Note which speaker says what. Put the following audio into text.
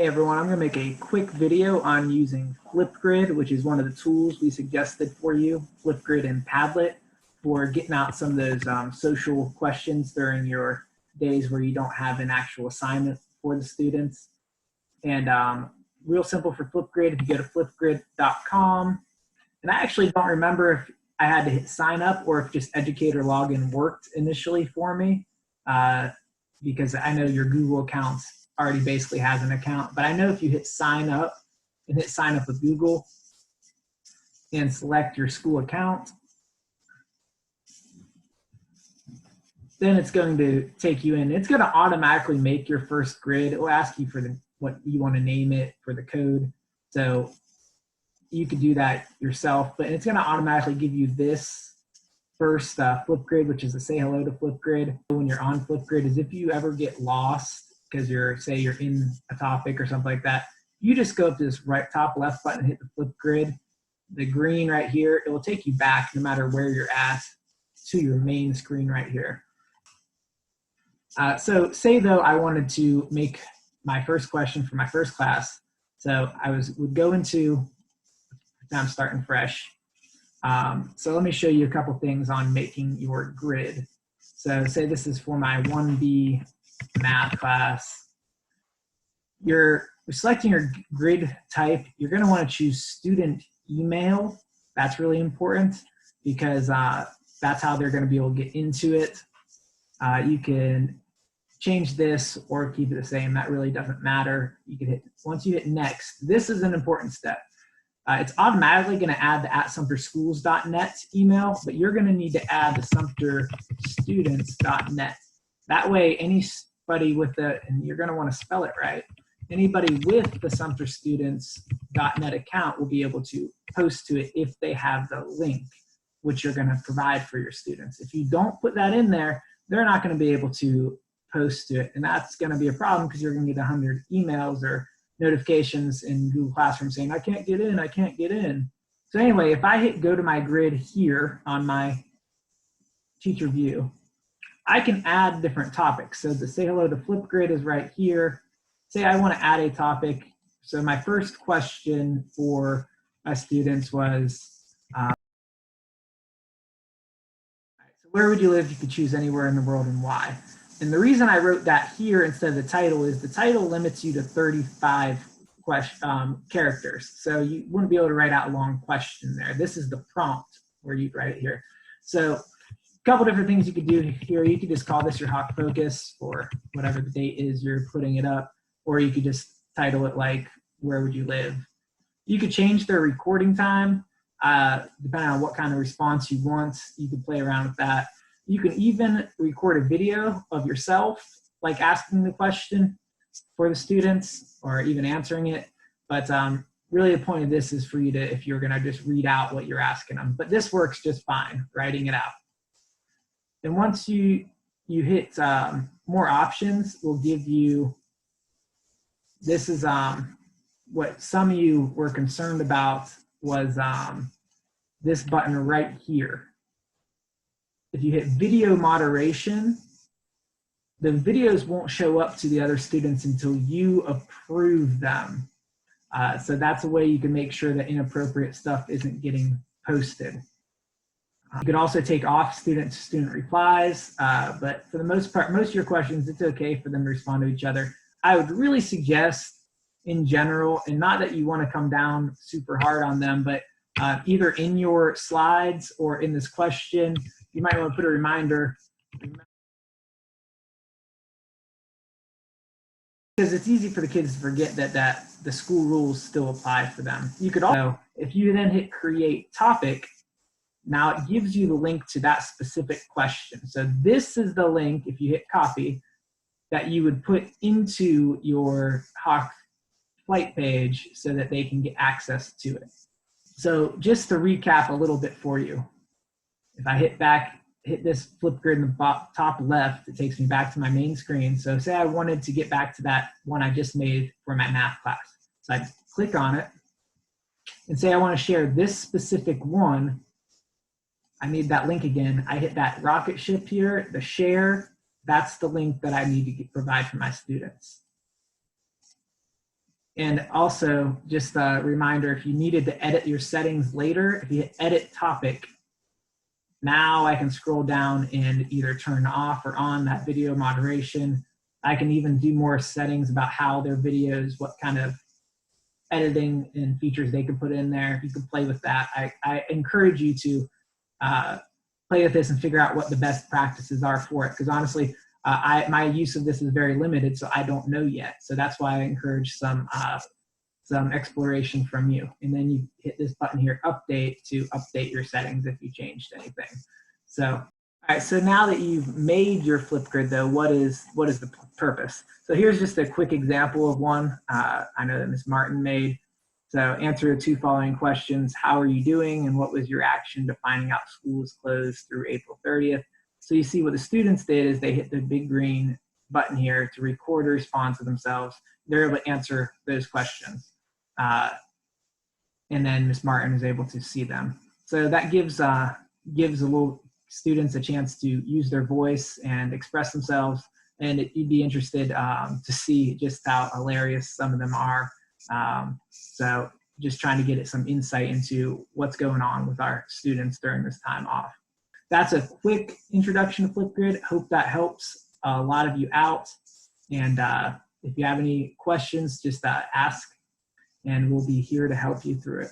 Speaker 1: Hey everyone, I'm going to make a quick video on using Flipgrid, which is one of the tools we suggested for you, Flipgrid and Padlet, for getting out some of those social questions during your days where you don't have an actual assignment for the students. And real simple for Flipgrid, if you go to flipgrid.com, and I actually don't remember if I had to hit sign up or if just educator login worked initially for me, because I know your Google accounts already basically has an account, but I know if you hit sign up and hit sign up with Google and select your school account, then it's going to take you in. It's going to automatically make your first grid. It will ask you for what you want to name it for the code. So you could do that yourself, but it's going to automatically give you this first Flipgrid, which is a say hello to Flipgrid. When you're on Flipgrid, is if you ever get lost because say you're in a topic or something like that, you just go up to this right top left button, hit the Flipgrid, the green right here, it will take you back no matter where you're at to your main screen right here. So say though I wanted to make my first question for my first class. So I would go into, now I'm starting fresh. So let me show you a couple things on making your grid. So say this is for my 1B math class. You're selecting your grid type. You're going to want to choose student email. That's really important because that's how they're going to be able to get into it. You can change this or keep it the same. That really doesn't matter. You can hit, once you hit next, this is an important step. It's automatically going to add the @sumterschools.net email, but you're going to need to add the sumterstudents.net. That way, anybody with and you're going to want to spell it right, anybody with the sumterstudents.net account will be able to post to it if they have the link, which you're going to provide for your students. If you don't put that in there, they're not going to be able to post to it, and that's going to be a problem because you're going to get 100 emails or notifications in Google Classroom saying, I can't get in, I can't get in. So anyway, if I hit go to my grid here on my teacher view, I can add different topics. So the say hello to Flipgrid is right here. Say I want to add a topic. So my first question for my students was, so where would you live if you could choose anywhere in the world and why? And the reason I wrote that here instead of the title is the title limits you to 35 characters. So you wouldn't be able to write out a long question there. This is the prompt where you'd write it here. So a couple different things you could do here. You could just call this your Hawk Focus for whatever the date is you're putting it up, or you could just title it like, where would you live? You could change their recording time depending on what kind of response you want. You can play around with that. You can even record a video of yourself, like asking the question for the students or even answering it. But really the point of this is for you to, if you're gonna just read out what you're asking them. But this works just fine, writing it out. And once you hit more options, will give you, this is what some of you were concerned about was this button right here. If you hit video moderation, the videos won't show up to the other students until you approve them. So that's a way you can make sure that inappropriate stuff isn't getting posted. You could also take off student-to-student replies, but for the most part, most of your questions, it's okay for them to respond to each other. I would really suggest in general, and not that you want to come down super hard on them, but either in your slides or in this question, you might want to put a reminder, because it's easy for the kids to forget that the school rules still apply for them. You could also, if you then hit create topic, now it gives you the link to that specific question. So this is the link, if you hit copy, that you would put into your Hawk flight page so that they can get access to it. So just to recap a little bit for you, if I hit this Flipgrid in the top left, it takes me back to my main screen. So say I wanted to get back to that one I just made for my math class. So I click on it and say I want to share this specific one. I need that link again. I hit that rocket ship here, the share. That's the link that I need to provide for my students. And also, just a reminder, if you needed to edit your settings later, if you hit edit topic, now I can scroll down and either turn off or on that video moderation. I can even do more settings about how their videos, what kind of editing and features they can put in there. You can play with that. I encourage you to play with this and figure out what the best practices are for it. Because honestly, my use of this is very limited, so I don't know yet. So that's why I encourage some exploration from you. And then you hit this button here, update, to update your settings if you changed anything. So, all right, so now that you've made your Flipgrid though, what is the purpose? So here's just a quick example of one I know that Ms. Martin made. So answer the 2 following questions. How are you doing? And what was your reaction to finding out school is closed through April 30th? So you see what the students did is they hit the big green button here to record a response of themselves. They're able to answer those questions. And then Ms. Martin is able to see them. So that gives students a chance to use their voice and express themselves. And you'd be interested to see just how hilarious some of them are. So just trying to get some insight into what's going on with our students during this time off. That's a quick introduction to Flipgrid. Hope that helps a lot of you out. And if you have any questions, just ask, and we'll be here to help you through it.